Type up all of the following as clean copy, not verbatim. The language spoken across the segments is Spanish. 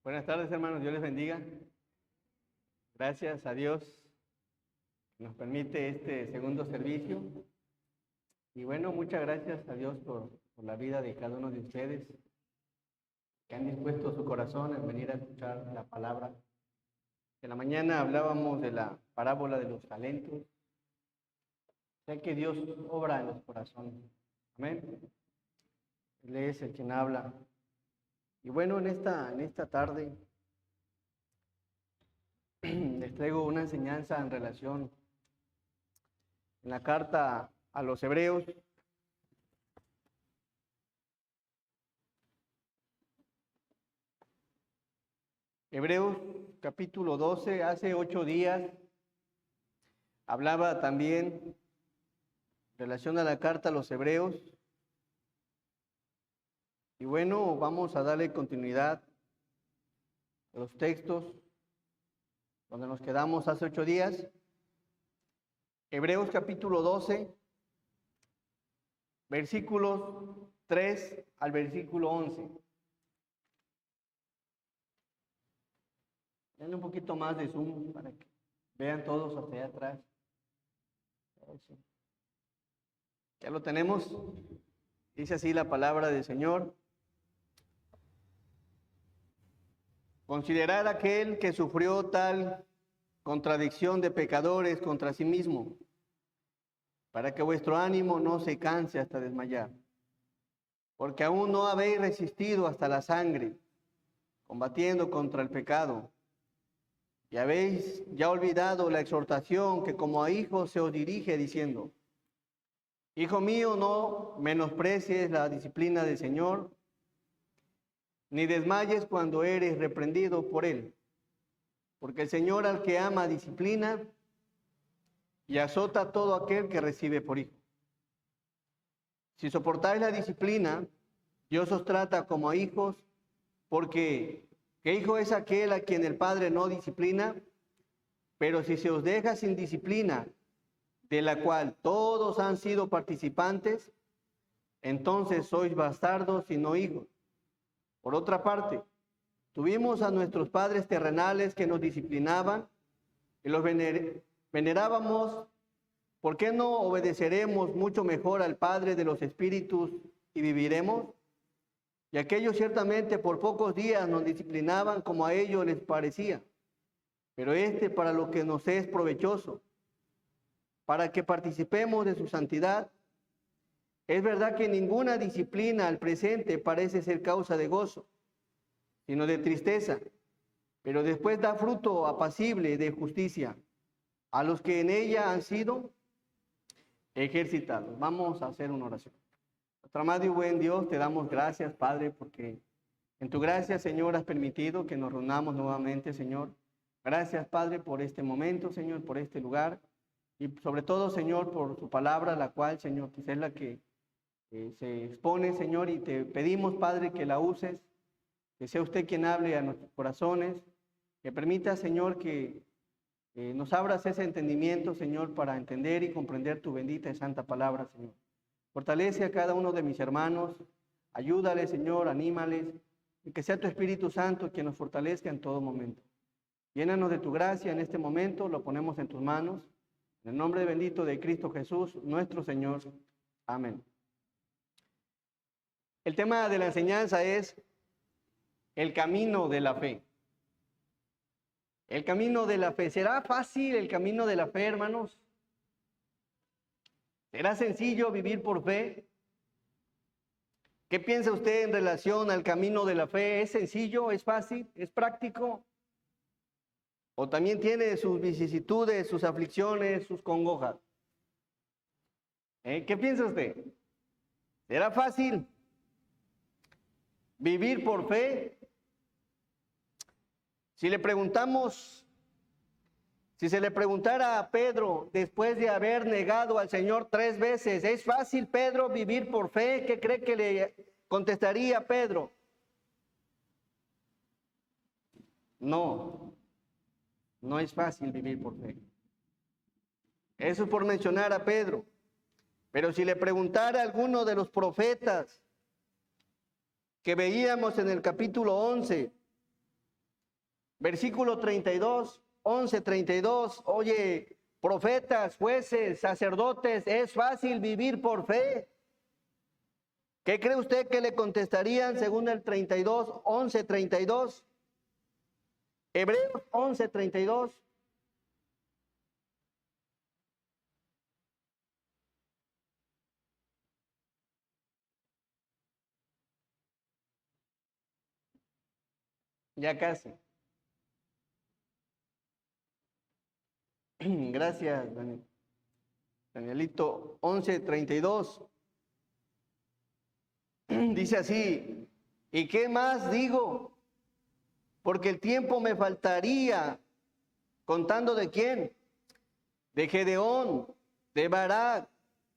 Buenas tardes, hermanos. Dios les bendiga. Gracias a Dios que nos permite este segundo servicio. Y bueno, muchas gracias a Dios por la vida de cada uno de ustedes que han dispuesto su corazón en venir a escuchar la palabra. En la mañana hablábamos de la parábola de los talentos. Sé que Dios obra en los corazones. Amén. Él es el quien habla. Y bueno, en esta tarde les traigo una enseñanza en relación en la carta a los Hebreos. Hebreos capítulo 12, hace 8 días hablaba también en relación a la carta a los Hebreos. Y bueno, vamos a darle continuidad a los textos donde nos quedamos hace 8 días. Hebreos capítulo 12, versículos 3 al versículo 11. Denle un poquito más de zoom para que vean todos hacia allá atrás. Eso. Ya lo tenemos. Dice así la palabra del Señor. Considerad aquel que sufrió tal contradicción de pecadores contra sí mismo, para que vuestro ánimo no se canse hasta desmayar. Porque aún no habéis resistido hasta la sangre, combatiendo contra el pecado. Y habéis ya olvidado la exhortación que como a hijos se os dirige diciendo: Hijo mío, no menosprecies la disciplina del Señor, ni desmayes cuando eres reprendido por Él. Porque el Señor al que ama disciplina y azota a todo aquel que recibe por hijo. Si soportáis la disciplina, Dios os trata como a hijos, porque ¿qué hijo es aquel a quien el Padre no disciplina? Pero si se os deja sin disciplina, de la cual todos han sido participantes, entonces sois bastardos y no hijos. Por otra parte, tuvimos a nuestros padres terrenales que nos disciplinaban y los venerábamos. ¿Por qué no obedeceremos mucho mejor al Padre de los Espíritus y viviremos? Y aquellos ciertamente por pocos días nos disciplinaban como a ellos les parecía, pero para lo que nos es provechoso, para que participemos de su santidad. Es verdad que ninguna disciplina al presente parece ser causa de gozo, sino de tristeza, pero después da fruto apacible de justicia a los que en ella han sido ejercitados. Vamos a hacer una oración. Nuestro amado y buen Dios, te damos gracias, Padre, porque en tu gracia, Señor, has permitido que nos reunamos nuevamente, Señor. Gracias, Padre, por este momento, Señor, por este lugar y sobre todo, Señor, por tu palabra, la cual, Señor, pues es la que se expone, Señor, y te pedimos, Padre, que la uses, que sea usted quien hable a nuestros corazones, que permita, Señor, que nos abras ese entendimiento, Señor, para entender y comprender tu bendita y santa palabra, Señor. Fortalece a cada uno de mis hermanos, ayúdales, Señor, anímales, y que sea tu Espíritu Santo quien nos fortalezca en todo momento. Llénanos de tu gracia en este momento, lo ponemos en tus manos, en el nombre bendito de Cristo Jesús, nuestro Señor. Amén. El tema de la enseñanza es el camino de la fe. El camino de la fe. ¿Será fácil el camino de la fe, hermanos? ¿Será sencillo vivir por fe? ¿Qué piensa usted en relación al camino de la fe? ¿Es sencillo? ¿Es fácil? ¿Es práctico? ¿O también tiene sus vicisitudes, sus aflicciones, sus congojas? ¿Qué piensa usted? ¿Será fácil vivir por fe? Si se le preguntara a Pedro, después de haber negado al Señor 3 veces, ¿es fácil, Pedro, vivir por fe? ¿Qué cree que le contestaría Pedro? No, no es fácil vivir por fe. Eso es por mencionar a Pedro. Pero si le preguntara a alguno de los profetas que veíamos en el capítulo 11, Versículo 32, 11:32. Oye, profetas, jueces, sacerdotes, ¿es fácil vivir por fe? ¿Qué cree usted que le contestarían según el 32, 11:32? Hebreos 11:32. Ya casi. Gracias, Danielito. 11:32. Dice así, ¿y qué más digo? Porque el tiempo me faltaría, contando de quién, de Gedeón, de Barak,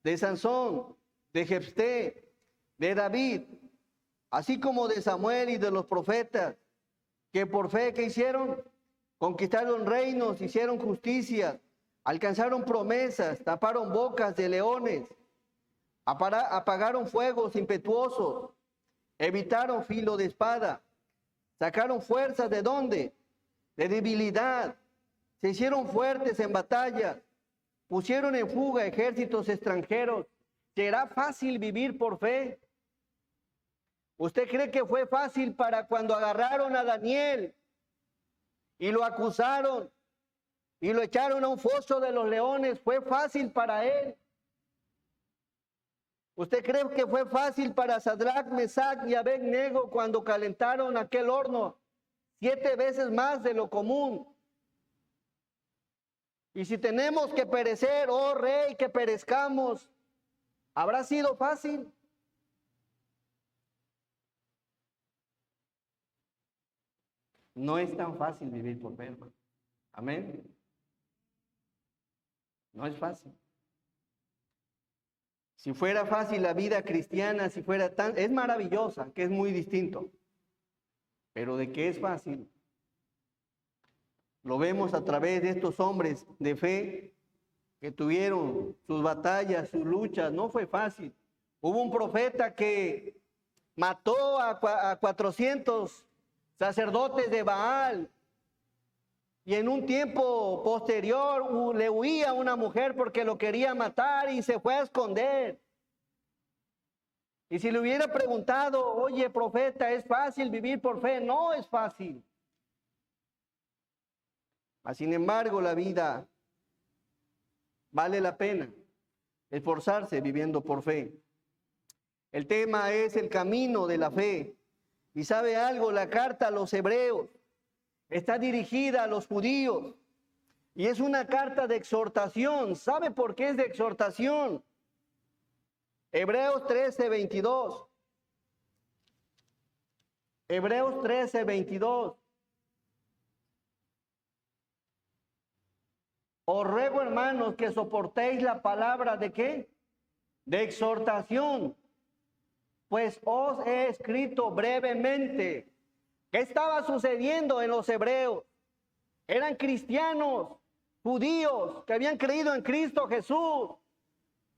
de Sansón, de Jefté, de David, así como de Samuel y de los profetas, que por fe que hicieron, conquistaron reinos, hicieron justicia, alcanzaron promesas, taparon bocas de leones, apagaron fuegos impetuosos, evitaron filo de espada, sacaron fuerzas ¿de dónde? De debilidad, se hicieron fuertes en batalla, pusieron en fuga ejércitos extranjeros. ¿Será fácil vivir por fe? ¿Usted cree que fue fácil para cuando agarraron a Daniel y lo acusaron y lo echaron a un foso de los leones? ¿Fue fácil para él? ¿Usted cree que fue fácil para Sadrach, Mesach y Abed-Nego cuando calentaron aquel horno 7 veces más de lo común? Y si tenemos que perecer, oh rey, que perezcamos, ¿habrá sido fácil? No es tan fácil vivir por fe, hermano. Amén. No es fácil. Si fuera fácil la vida cristiana, si fuera tan, es maravillosa, que es muy distinto. Pero de que es fácil, lo vemos a través de estos hombres de fe que tuvieron sus batallas, sus luchas. No fue fácil. Hubo un profeta que mató a 400 sacerdotes de Baal. Y en un tiempo posterior le huía a una mujer porque lo quería matar y se fue a esconder. Y si le hubiera preguntado, oye, profeta, ¿es fácil vivir por fe? No es fácil. Sin embargo, la vida vale la pena esforzarse viviendo por fe. El tema es el camino de la fe. Y sabe algo, la carta a los hebreos está dirigida a los judíos y es una carta de exhortación. ¿Sabe por qué es de exhortación? Hebreos 13:22. Hebreos 13:22. Os ruego, hermanos, que soportéis la palabra de ¿qué? De exhortación, pues os he escrito brevemente. ¿Qué estaba sucediendo en los hebreos? Eran cristianos, judíos, que habían creído en Cristo Jesús,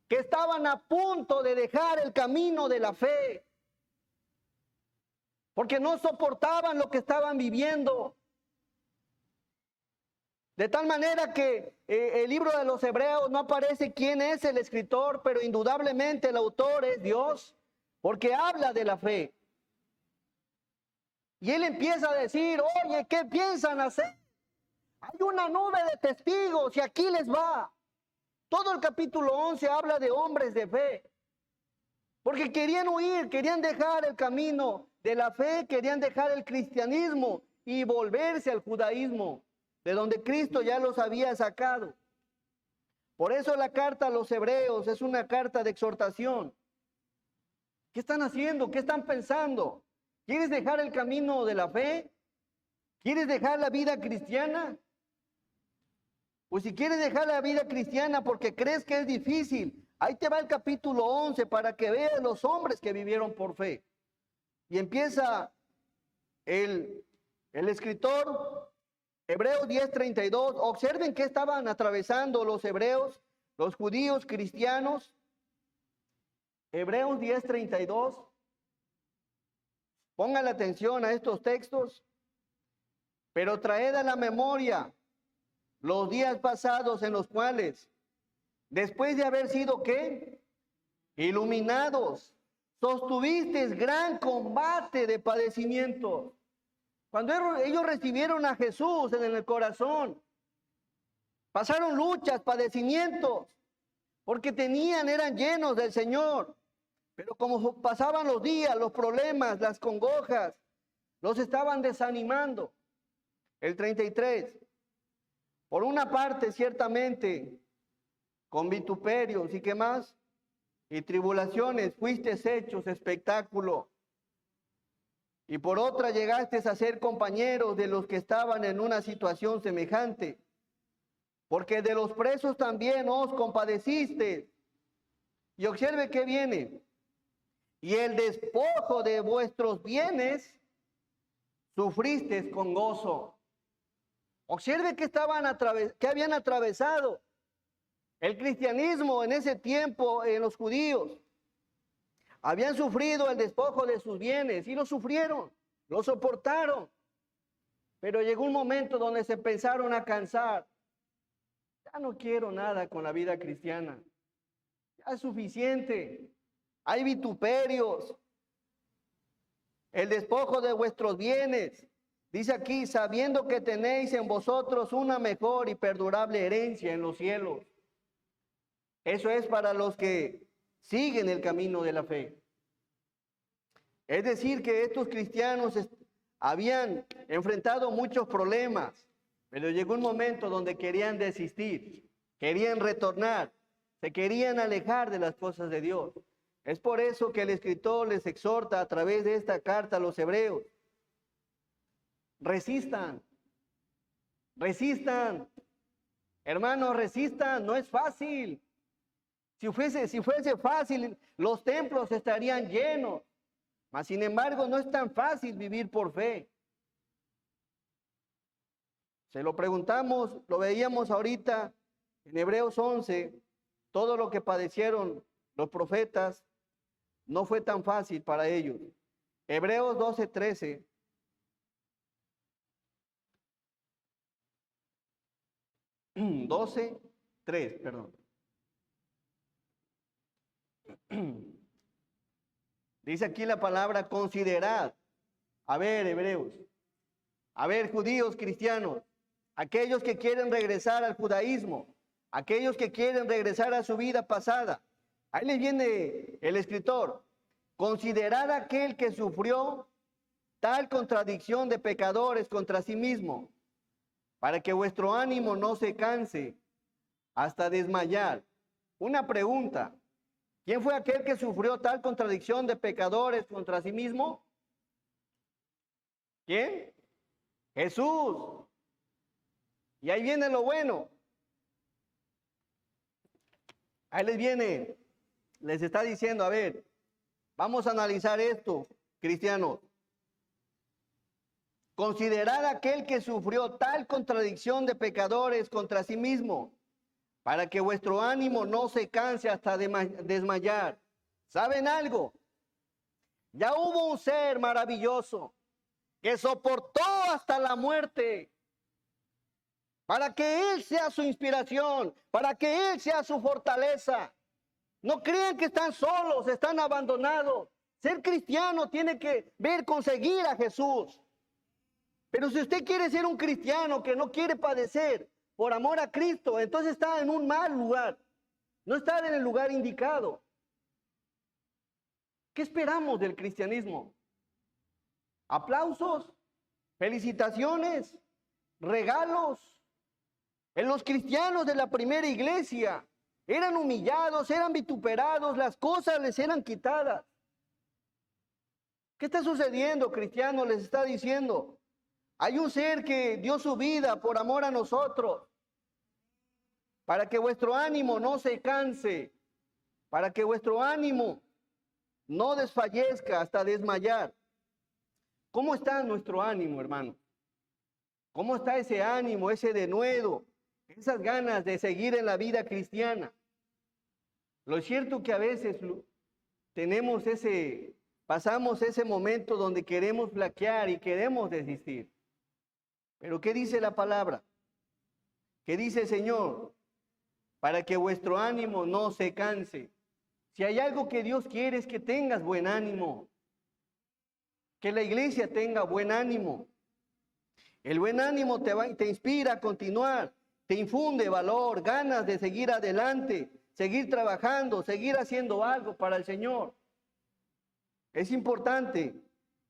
que estaban a punto de dejar el camino de la fe, porque no soportaban lo que estaban viviendo. De tal manera que el libro de los Hebreos no aparece quién es el escritor, pero indudablemente el autor es Dios, porque habla de la fe. Y él empieza a decir, oye, ¿qué piensan hacer? Hay una nube de testigos y aquí les va. Todo el capítulo 11 habla de hombres de fe, porque querían huir, querían dejar el camino de la fe, querían dejar el cristianismo y volverse al judaísmo, de donde Cristo ya los había sacado. Por eso la carta a los hebreos es una carta de exhortación. ¿Qué están haciendo? ¿Qué están pensando? ¿Quieres dejar el camino de la fe? ¿Quieres dejar la vida cristiana? Pues si quieres dejar la vida cristiana porque crees que es difícil, ahí te va el capítulo 11 para que veas los hombres que vivieron por fe. Y empieza el escritor, Hebreos 10:32. Observen qué estaban atravesando los hebreos, los judíos cristianos. Hebreos 10:32. Pongan la atención a estos textos. Pero traed a la memoria los días pasados en los cuales, después de haber sido, ¿qué? Iluminados, sostuvisteis gran combate de padecimiento. Cuando ellos recibieron a Jesús en el corazón, pasaron luchas, padecimientos, porque eran llenos del Señor. Pero como pasaban los días, los problemas, las congojas, los estaban desanimando. El 33. Por una parte, ciertamente, con vituperios y qué más, y tribulaciones, fuisteis hechos espectáculo. Y por otra, llegasteis a ser compañeros de los que estaban en una situación semejante. Porque de los presos también os compadecisteis. Y observe que viene. Y el despojo de vuestros bienes sufristeis con gozo. Observe que habían atravesado el cristianismo en ese tiempo en los judíos. Habían sufrido el despojo de sus bienes y lo sufrieron, lo soportaron. Pero llegó un momento donde se empezaron a cansar. Ya no quiero nada con la vida cristiana. Ya es suficiente. Hay vituperios. El despojo de vuestros bienes. Dice aquí, sabiendo que tenéis en vosotros una mejor y perdurable herencia en los cielos. Eso es para los que siguen el camino de la fe. Es decir, que estos cristianos habían enfrentado muchos problemas, pero llegó un momento donde querían desistir, querían retornar, se querían alejar de las cosas de Dios. Es por eso que el escritor les exhorta a través de esta carta a los hebreos. Resistan, resistan, hermanos, resistan, no es fácil. Si fuese fácil, los templos estarían llenos. Mas, sin embargo, no es tan fácil vivir por fe. Se lo preguntamos, lo veíamos ahorita en Hebreos 11, todo lo que padecieron los profetas no fue tan fácil para ellos. Hebreos 12, 13. Dice aquí la palabra considerad. A ver, hebreos. A ver, judíos, cristianos. Aquellos que quieren regresar al judaísmo. Aquellos que quieren regresar a su vida pasada. Ahí les viene el escritor. Considerad aquel que sufrió tal contradicción de pecadores contra sí mismo, para que vuestro ánimo no se canse hasta desmayar. Una pregunta. ¿Quién fue aquel que sufrió tal contradicción de pecadores contra sí mismo? ¿Quién? Jesús. Y ahí viene lo bueno. Ahí les está diciendo, a ver, vamos a analizar esto, cristianos. Considerad aquel que sufrió tal contradicción de pecadores contra sí mismo, para que vuestro ánimo no se canse hasta desmayar. ¿Saben algo? Ya hubo un ser maravilloso que soportó hasta la muerte, para que Él sea su inspiración, para que Él sea su fortaleza. No crean que están solos, están abandonados. Ser cristiano tiene que ver conseguir a Jesús. Pero si usted quiere ser un cristiano que no quiere padecer por amor a Cristo, entonces está en un mal lugar. No está en el lugar indicado. ¿Qué esperamos del cristianismo? ¿Aplausos? ¿Felicitaciones? ¿Regalos? En los cristianos de la primera iglesia eran humillados, eran vituperados, las cosas les eran quitadas. ¿Qué está sucediendo, cristiano? Les está diciendo. Hay un ser que dio su vida por amor a nosotros, para que vuestro ánimo no se canse, para que vuestro ánimo no desfallezca hasta desmayar. ¿Cómo está nuestro ánimo, hermano? ¿Cómo está ese ánimo, ese denuedo, esas ganas de seguir en la vida cristiana? Lo cierto que a veces pasamos ese momento donde queremos flaquear y queremos desistir. Pero ¿qué dice la palabra? ¿Qué dice el Señor? Para que vuestro ánimo no se canse. Si hay algo que Dios quiere es que tengas buen ánimo. Que la iglesia tenga buen ánimo. El buen ánimo te inspira a continuar, te infunde valor, ganas de seguir adelante, seguir trabajando, seguir haciendo algo para el Señor. Es importante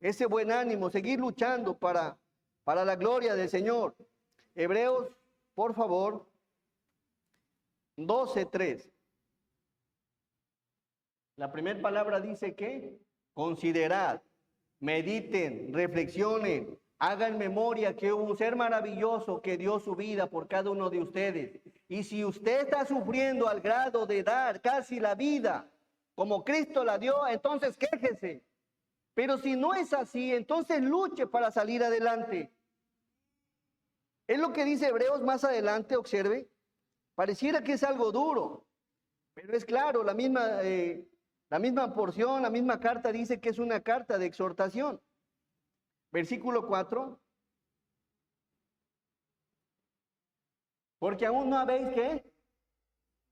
ese buen ánimo, seguir luchando para la gloria del Señor. Hebreos, por favor, 12:3. La primera palabra dice que considerad, mediten, reflexionen, hagan memoria que hubo un ser maravilloso que dio su vida por cada uno de ustedes. Y si usted está sufriendo al grado de dar casi la vida como Cristo la dio, entonces quéjese. Pero si no es así, entonces luche para salir adelante. Es lo que dice Hebreos más adelante, observe. Pareciera que es algo duro, pero es claro, la misma porción, la misma carta dice que es una carta de exhortación. Versículo 4. Porque aún no habéis ¿qué?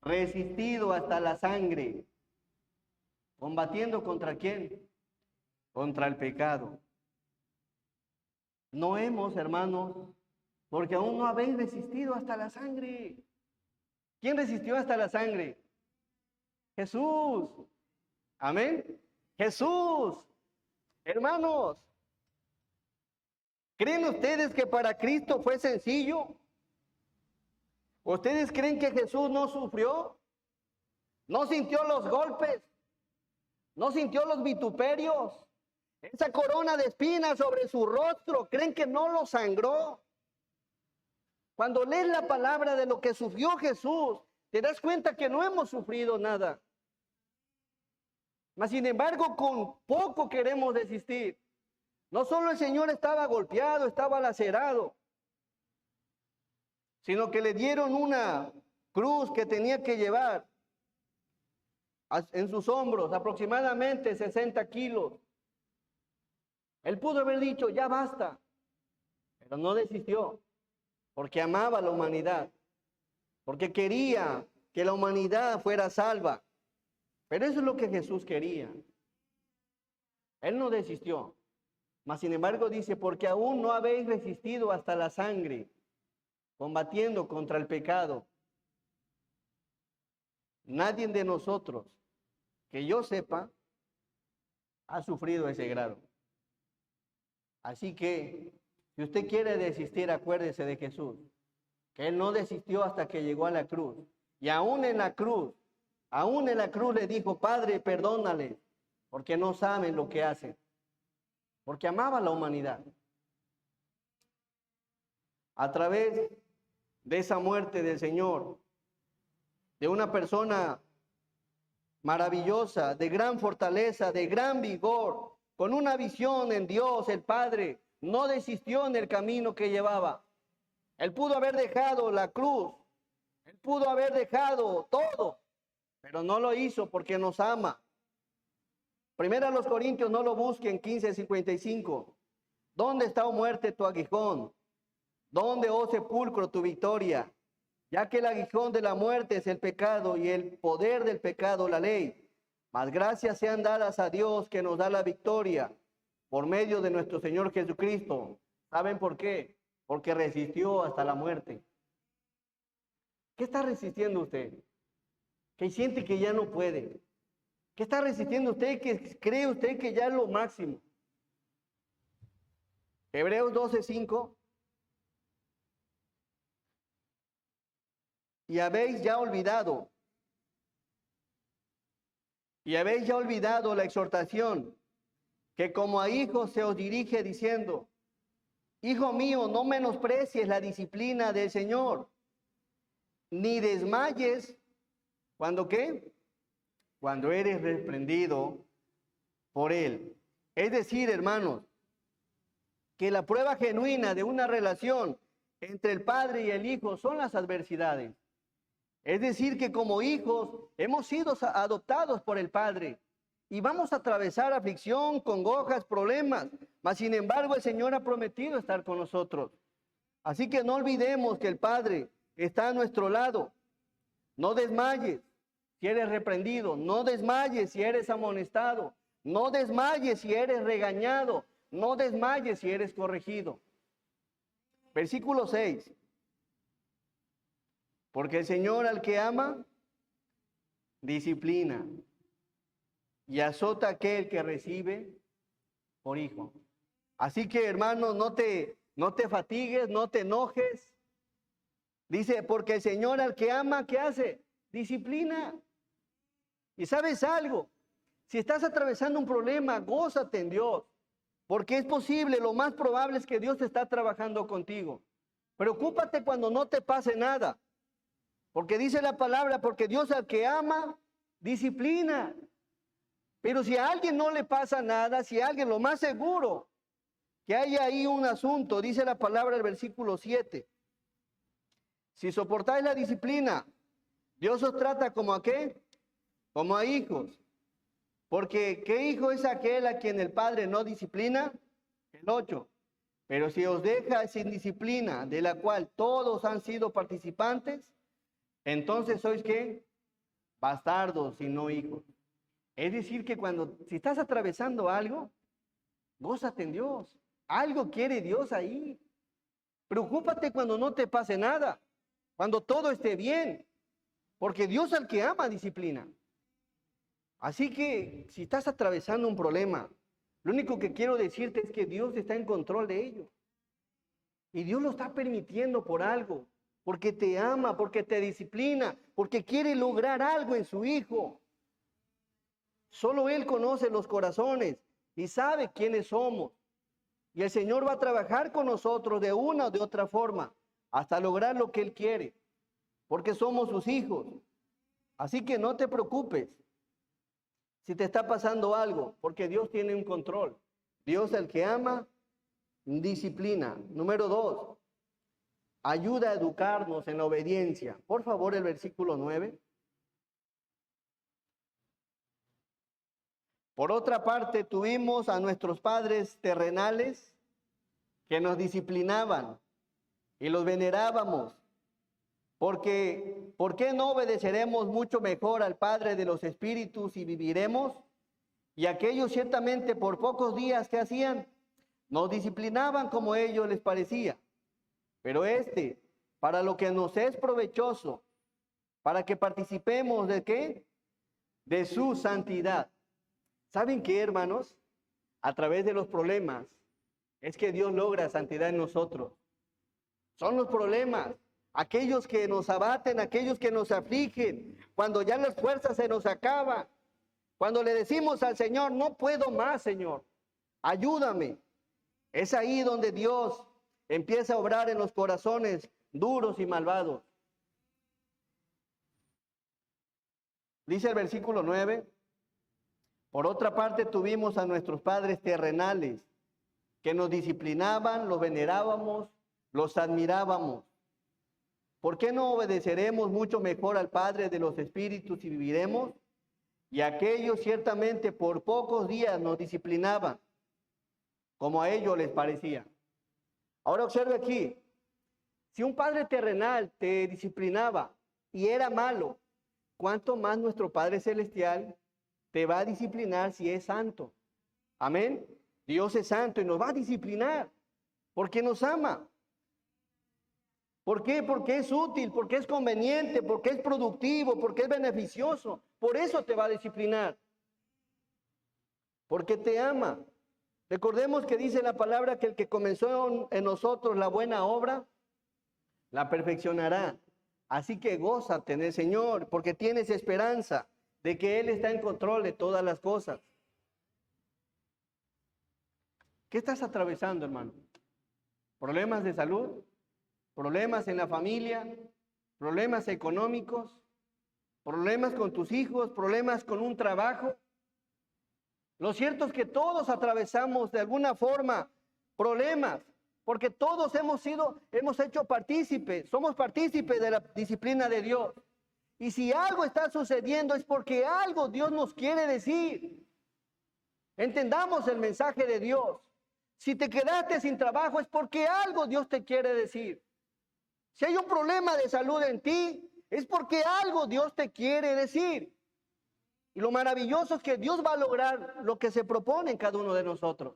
Resistido hasta la sangre. ¿Combatiendo contra quién? Contra el pecado. No hemos, hermanos, porque aún no habéis resistido hasta la sangre. ¿Quién resistió hasta la sangre? Jesús. Amén. Jesús. Hermanos, ¿creen ustedes que para Cristo fue sencillo? ¿Ustedes creen que Jesús no sufrió? ¿No sintió los golpes? ¿No sintió los vituperios? Esa corona de espinas sobre su rostro, ¿creen que no lo sangró? Cuando lees la palabra de lo que sufrió Jesús, te das cuenta que no hemos sufrido nada. Mas sin embargo, con poco queremos desistir. No solo el Señor estaba golpeado, estaba lacerado, sino que le dieron una cruz que tenía que llevar en sus hombros, aproximadamente 60 kilos. Él pudo haber dicho, ya basta, pero no desistió, porque amaba a la humanidad, porque quería que la humanidad fuera salva. Pero eso es lo que Jesús quería. Él no desistió. Mas sin embargo dice, porque aún no habéis resistido hasta la sangre, combatiendo contra el pecado. Nadie de nosotros, que yo sepa, ha sufrido ese grado. Así que, si usted quiere desistir, acuérdese de Jesús, que Él no desistió hasta que llegó a la cruz. Y aún en la cruz le dijo, Padre, perdónales, porque no saben lo que hacen. Porque amaba a la humanidad. A través de esa muerte del Señor, de una persona maravillosa, de gran fortaleza, de gran vigor, con una visión en Dios, el Padre, no desistió en el camino que llevaba. Él pudo haber dejado la cruz, Él pudo haber dejado todo, pero no lo hizo porque nos ama. Primero a los Corintios, no lo busquen, 15:55. ¿Dónde está, oh muerte, tu aguijón? ¿Dónde, oh sepulcro, tu victoria? Ya que el aguijón de la muerte es el pecado y el poder del pecado la ley. Mas gracias sean dadas a Dios que nos da la victoria por medio de nuestro Señor Jesucristo. ¿Saben por qué? Porque resistió hasta la muerte. ¿Qué está resistiendo usted? ¿Que siente que ya no puede? ¿Qué está resistiendo usted? ¿Que cree usted que ya es lo máximo? Hebreos 12:5. Y habéis ya olvidado la exhortación que como a hijos se os dirige diciendo, Hijo mío, no menosprecies la disciplina del Señor, ni desmayes, ¿cuándo qué? Cuando eres reprendido por Él. Es decir, hermanos, que la prueba genuina de una relación entre el Padre y el Hijo son las adversidades. Es decir, que como hijos hemos sido adoptados por el Padre y vamos a atravesar aflicción, congojas, problemas, mas sin embargo el Señor ha prometido estar con nosotros. Así que no olvidemos que el Padre está a nuestro lado. No desmayes si eres reprendido, no desmayes si eres amonestado, no desmayes si eres regañado, no desmayes si eres corregido. Versículo 6. Porque el Señor al que ama, disciplina y azota a aquel que recibe por hijo. Así que, hermanos, no te fatigues, no te enojes. Dice, porque el Señor al que ama, ¿qué hace? Disciplina. Y ¿sabes algo? Si estás atravesando un problema, gózate en Dios. Porque es posible, lo más probable es que Dios está trabajando contigo. Preocúpate cuando no te pase nada. Porque dice la palabra, porque Dios al que ama, disciplina. Pero si a alguien no le pasa nada, si a alguien, lo más seguro, que hay ahí un asunto, dice la palabra del versículo 7. Si soportáis la disciplina, Dios os trata como a qué? Como a hijos. Porque ¿qué hijo es aquel a quien el Padre no disciplina? El 8. Pero si os deja sin disciplina, de la cual todos han sido participantes, entonces sois ¿qué? Bastardos y no hijos. Es decir que si estás atravesando algo, gózate en Dios. Algo quiere Dios ahí. Preocúpate cuando no te pase nada, cuando todo esté bien, porque Dios al que ama disciplina. Así que si estás atravesando un problema, lo único que quiero decirte es que Dios está en control de ello. Y Dios lo está permitiendo por algo, porque te ama, porque te disciplina, porque quiere lograr algo en su Hijo. Solo Él conoce los corazones y sabe quiénes somos. Y el Señor va a trabajar con nosotros de una o de otra forma hasta lograr lo que Él quiere, porque somos sus hijos. Así que no te preocupes si te está pasando algo, porque Dios tiene un control. Dios al que ama, disciplina. Número 2, ayuda a educarnos en la obediencia. Por favor, el versículo 9. Por otra parte, tuvimos a nuestros padres terrenales que nos disciplinaban y los venerábamos. Porque, ¿por qué no obedeceremos mucho mejor al Padre de los Espíritus y viviremos? Y aquellos ciertamente por pocos días que hacían, nos disciplinaban como a ellos les parecía. Pero para lo que nos es provechoso, para que participemos ¿de qué? De su santidad. ¿Saben qué, hermanos? A través de los problemas, es que Dios logra santidad en nosotros. Son los problemas, aquellos que nos abaten, aquellos que nos afligen, cuando ya las fuerzas se nos acaban, cuando le decimos al Señor, no puedo más, Señor, ayúdame. Es ahí donde Dios empieza a obrar en los corazones duros y malvados. Dice el versículo 9, por otra parte tuvimos a nuestros padres terrenales que nos disciplinaban, los venerábamos, los admirábamos. ¿Por qué no obedeceremos mucho mejor al Padre de los Espíritus y viviremos? Y aquellos ciertamente por pocos días nos disciplinaban, como a ellos les parecía. Ahora observe aquí, si un padre terrenal te disciplinaba y era malo, ¿cuánto más nuestro Padre Celestial te va a disciplinar si es santo? Amén. Dios es santo y nos va a disciplinar porque nos ama. ¿Por qué? Porque es útil, porque es conveniente, porque es productivo, porque es beneficioso. Por eso te va a disciplinar. Porque te ama. Recordemos que dice la palabra que el que comenzó en nosotros la buena obra, la perfeccionará. Así que gózate en el Señor, porque tienes esperanza de que Él está en control de todas las cosas. ¿Qué estás atravesando, hermano? ¿Problemas de salud? ¿Problemas en la familia? ¿Problemas económicos? ¿Problemas con tus hijos? ¿Problemas con un trabajo? Lo cierto es que todos atravesamos de alguna forma problemas, porque todos hemos hecho partícipes, somos partícipes de la disciplina de Dios. Y si algo está sucediendo es porque algo Dios nos quiere decir. Entendamos el mensaje de Dios. Si te quedaste sin trabajo es porque algo Dios te quiere decir. Si hay un problema de salud en ti, es porque algo Dios te quiere decir. Y lo maravilloso es que Dios va a lograr lo que se propone en cada uno de nosotros.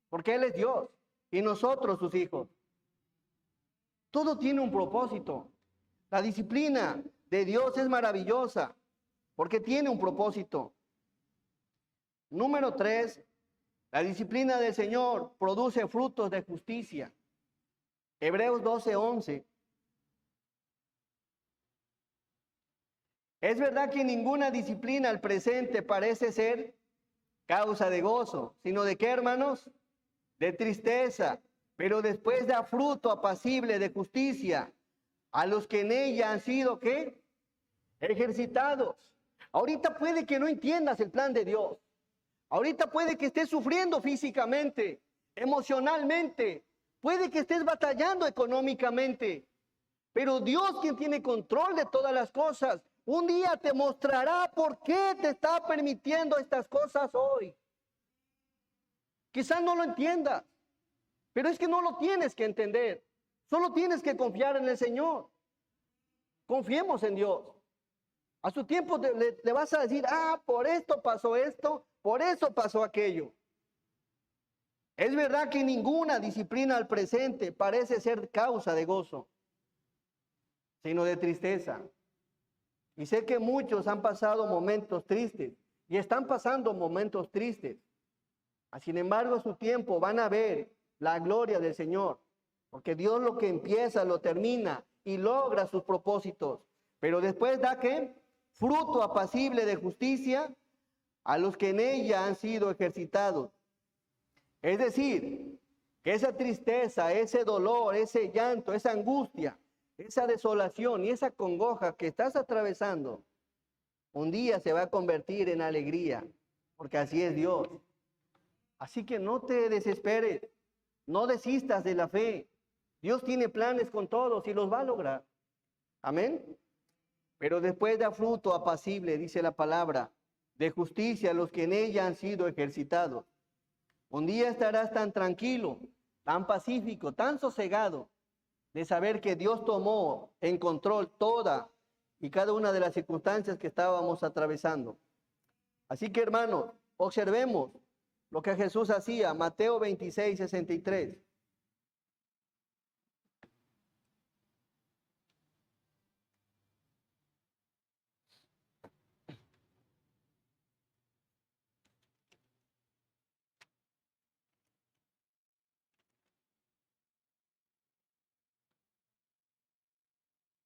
Porque Él es Dios y nosotros sus hijos. Todo tiene un propósito. La disciplina de Dios es maravillosa porque tiene un propósito. Número 3, la disciplina del Señor produce frutos de justicia. Hebreos 12:11. Es verdad que ninguna disciplina al presente parece ser causa de gozo, sino de qué, hermanos? De tristeza, pero después da fruto apacible de justicia a los que en ella han sido, ¿qué? Ejercitados. Ahorita puede que no entiendas el plan de Dios. Ahorita puede que estés sufriendo físicamente, emocionalmente, puede que estés batallando económicamente, pero Dios, quien tiene control de todas las cosas, un día te mostrará por qué te está permitiendo estas cosas hoy. Quizás no lo entiendas, pero es que no lo tienes que entender. Solo tienes que confiar en el Señor. Confiemos en Dios. A su tiempo le vas a decir, por esto, por eso pasó aquello. Es verdad que ninguna disciplina al presente parece ser causa de gozo, sino de tristeza. Y sé que muchos han pasado momentos tristes y están pasando momentos tristes. Sin embargo, a su tiempo van a ver la gloria del Señor, porque Dios lo que empieza lo termina y logra sus propósitos. Pero después da ¿qué? Fruto apacible de justicia a los que en ella han sido ejercitados. Es decir, que esa tristeza, ese dolor, ese llanto, esa angustia, esa desolación y esa congoja que estás atravesando, un día se va a convertir en alegría, porque así es Dios. Así que no te desesperes, no desistas de la fe. Dios tiene planes con todos y los va a lograr. Amén. Pero después da fruto apacible, dice la palabra, de justicia a los que en ella han sido ejercitados. Un día estarás tan tranquilo, tan pacífico, tan sosegado, de saber que Dios tomó en control toda y cada una de las circunstancias que estábamos atravesando. Así que, hermanos, observemos lo que Jesús hacía, Mateo 26:63.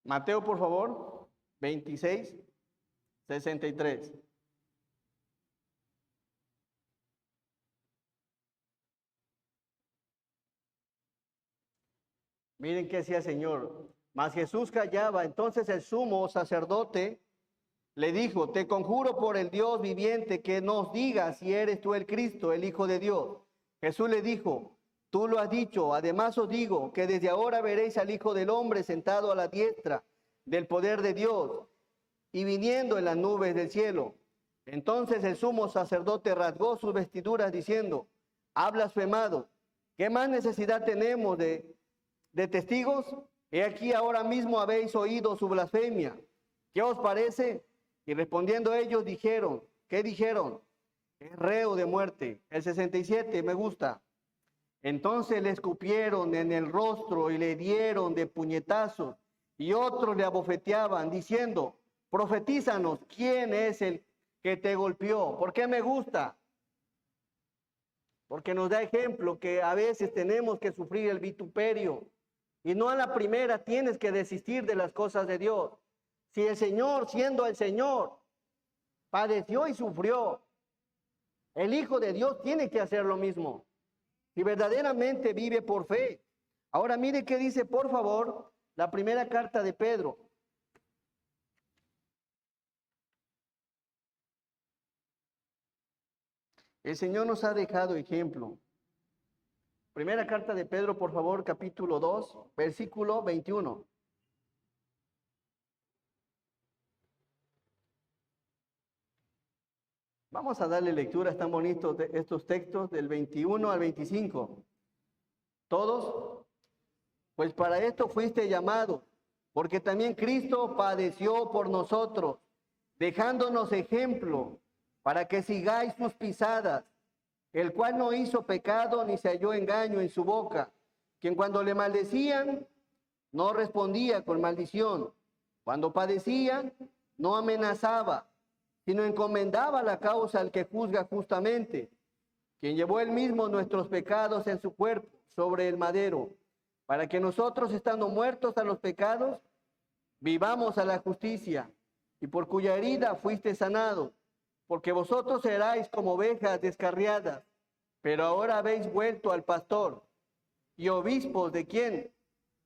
Mateo, por favor, 26:63. Miren qué hacía el Señor. Mas Jesús callaba. Entonces el sumo sacerdote le dijo, te conjuro por el Dios viviente que nos digas si eres tú el Cristo, el Hijo de Dios. Jesús le dijo, tú lo has dicho. Además os digo que desde ahora veréis al Hijo del Hombre sentado a la diestra del poder de Dios y viniendo en las nubes del cielo. Entonces el sumo sacerdote rasgó sus vestiduras diciendo, ha blasfemado. ¿Qué más necesidad tenemos de testigos? He aquí ahora mismo habéis oído su blasfemia. ¿Qué os parece? Y respondiendo ellos dijeron, ¿qué dijeron? Es reo de muerte. El 67 me gusta. Entonces le escupieron en el rostro y le dieron de puñetazos y otros le abofeteaban diciendo, profetízanos, ¿quién es el que te golpeó? ¿Por qué me gusta? Porque nos da ejemplo que a veces tenemos que sufrir el vituperio y no a la primera tienes que desistir de las cosas de Dios. Si el Señor, siendo el Señor, padeció y sufrió, el Hijo de Dios tiene que hacer lo mismo. Si verdaderamente vive por fe. Ahora mire qué dice, por favor, la primera carta de Pedro. El Señor nos ha dejado ejemplo. Primera carta de Pedro, por favor, capítulo 2, versículo 21. Vamos a darle lectura, están bonitos estos textos del 21 al 25. ¿Todos? Pues para esto fuiste llamado, porque también Cristo padeció por nosotros, dejándonos ejemplo para que sigáis sus pisadas, el cual no hizo pecado ni se halló engaño en su boca, quien cuando le maldecían no respondía con maldición, cuando padecía no amenazaba, sino encomendaba la causa al que juzga justamente, quien llevó él mismo nuestros pecados en su cuerpo sobre el madero, para que nosotros, estando muertos a los pecados, vivamos a la justicia, y por cuya herida fuiste sanado, porque vosotros erais como ovejas descarriadas, pero ahora habéis vuelto al pastor, y obispos ¿de quién?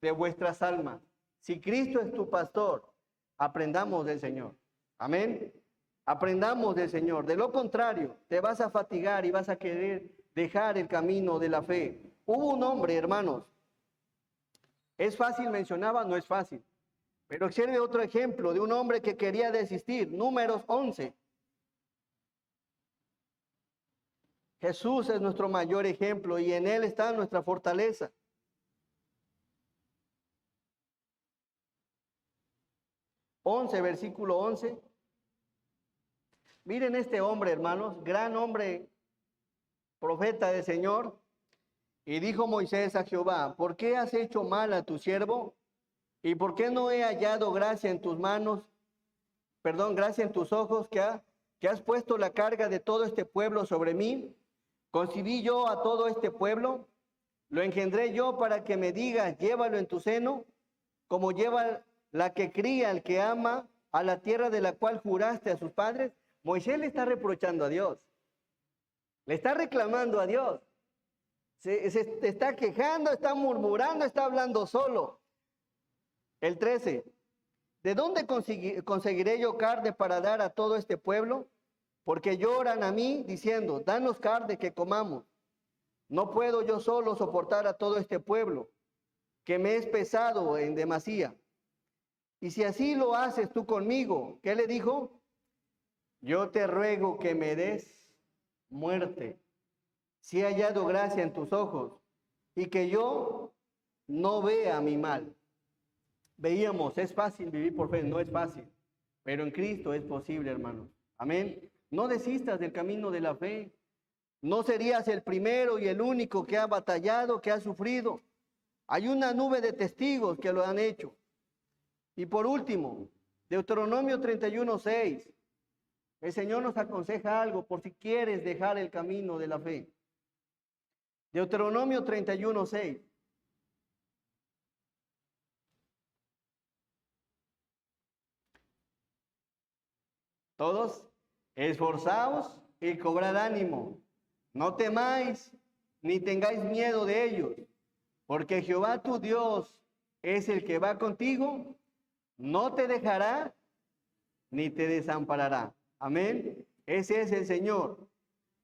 De vuestras almas. Si Cristo es tu pastor, aprendamos del Señor. Amén. Aprendamos del Señor. De lo contrario, te vas a fatigar y vas a querer dejar el camino de la fe. Hubo un hombre, hermanos. ¿Es fácil? Mencionaba, no es fácil. Pero observe otro ejemplo de un hombre que quería desistir. Números 11. Jesús es nuestro mayor ejemplo y en Él está nuestra fortaleza. Versículo 11. Miren este hombre, hermanos, gran hombre, profeta del Señor. Y dijo Moisés a Jehová: ¿por qué has hecho mal a tu siervo? ¿Y por qué no he hallado gracia en tus manos? Gracia en tus ojos, que has puesto la carga de todo este pueblo sobre mí. ¿Concibí yo a todo este pueblo? ¿Lo engendré yo para que me digas, llévalo en tu seno? Como lleva la que cría al que ama a la tierra de la cual juraste a sus padres. Moisés le está reprochando a Dios. Le está reclamando a Dios. Se está quejando, está murmurando, está hablando solo. El 13. ¿De dónde conseguiré yo carne para dar a todo este pueblo? Porque lloran a mí diciendo, danos carne que comamos. No puedo yo solo soportar a todo este pueblo, que me es pesado en demasía. Y si así lo haces tú conmigo, ¿qué le dijo? Yo te ruego que me des muerte, si he hallado gracia en tus ojos, y que yo no vea mi mal. Veíamos, es fácil vivir por fe, no es fácil, pero en Cristo es posible, hermanos. Amén. No desistas del camino de la fe. No serías el primero y el único que ha batallado, que ha sufrido. Hay una nube de testigos que lo han hecho. Y por último, Deuteronomio 31:6. El Señor nos aconseja algo por si quieres dejar el camino de la fe. Deuteronomio 31:6. Todos, esforzaos y cobrad ánimo. No temáis ni tengáis miedo de ellos, porque Jehová tu Dios es el que va contigo, no te dejará ni te desamparará. Amén. Ese es el Señor.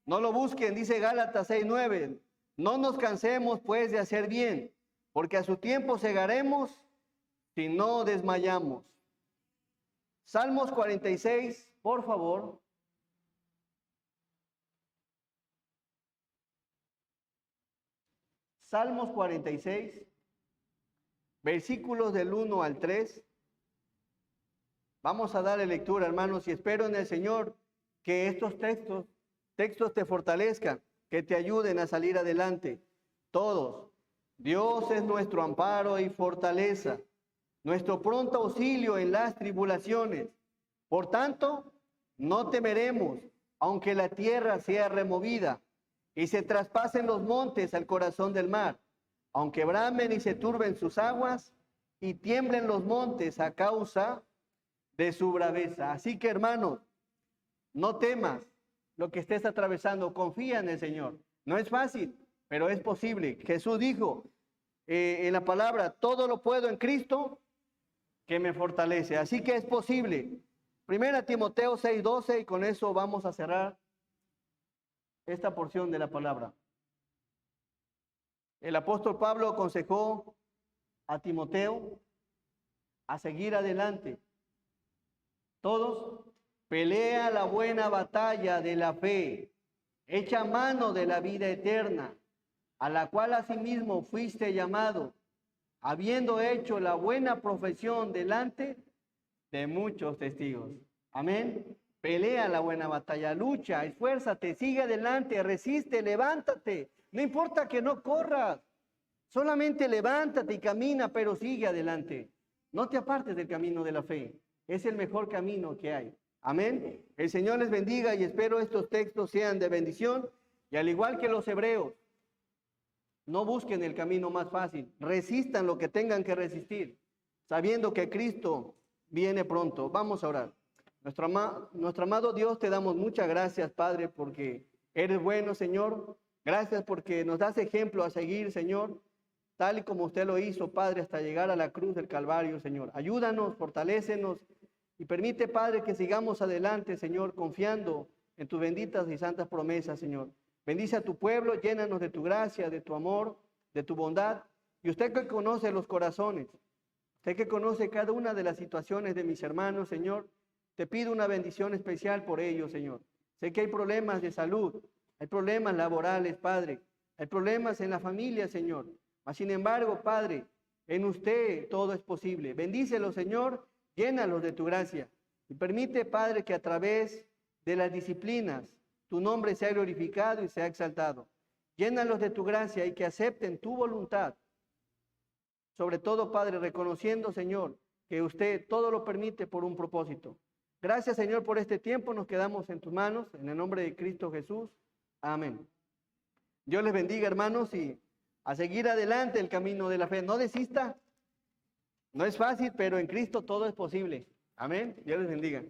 No lo busquen, dice Gálatas 6:9. No nos cansemos pues de hacer bien, porque a su tiempo segaremos si no desmayamos. Salmos 46, por favor. Salmos 46, versículos del 1 al 3. Vamos a darle lectura, hermanos, y espero en el Señor que estos textos te fortalezcan, que te ayuden a salir adelante. Todos. Dios es nuestro amparo y fortaleza, nuestro pronto auxilio en las tribulaciones. Por tanto, no temeremos, aunque la tierra sea removida y se traspasen los montes al corazón del mar, aunque bramen y se turben sus aguas y tiemblen los montes a causa de su braveza. Así que, hermanos, no temas lo que estés atravesando, confía en el Señor. No es fácil, pero es posible. Jesús dijo en la palabra, todo lo puedo en Cristo que me fortalece. Así que es posible. 1 Timoteo 6:12, y con eso vamos a cerrar esta porción de la palabra. El apóstol Pablo aconsejó a Timoteo a seguir adelante. Todos, pelea la buena batalla de la fe, echa mano de la vida eterna, a la cual asimismo fuiste llamado, habiendo hecho la buena profesión delante de muchos testigos. Amén. Pelea la buena batalla, lucha, esfuérzate, sigue adelante, resiste, levántate. No importa que no corras, solamente levántate y camina, pero sigue adelante. No te apartes del camino de la fe. Es el mejor camino que hay. Amén. El Señor les bendiga y espero estos textos sean de bendición. Y al igual que los hebreos, no busquen el camino más fácil. Resistan lo que tengan que resistir, sabiendo que Cristo viene pronto. Vamos a orar. Nuestro amado Dios, te damos muchas gracias, Padre, porque eres bueno, Señor. Gracias porque nos das ejemplo a seguir, Señor, tal y como usted lo hizo, Padre, hasta llegar a la cruz del Calvario, Señor. Ayúdanos, fortalécenos y permite, Padre, que sigamos adelante, Señor, confiando en tus benditas y santas promesas, Señor. Bendice a tu pueblo, llénanos de tu gracia, de tu amor, de tu bondad. Y usted que conoce los corazones, usted que conoce cada una de las situaciones de mis hermanos, Señor, te pido una bendición especial por ellos, Señor. Sé que hay problemas de salud, hay problemas laborales, Padre, hay problemas en la familia, Señor. Mas, sin embargo, Padre, en usted todo es posible. Bendícelos, Señor, llénalos de tu gracia. Y permite, Padre, que a través de las disciplinas tu nombre sea glorificado y sea exaltado. Llénalos de tu gracia y que acepten tu voluntad. Sobre todo, Padre, reconociendo, Señor, que usted todo lo permite por un propósito. Gracias, Señor, por este tiempo. Nos quedamos en tus manos, en el nombre de Cristo Jesús. Amén. Dios les bendiga, hermanos, y a seguir adelante el camino de la fe. No desista. No es fácil, pero en Cristo todo es posible. Amén. Dios les bendiga.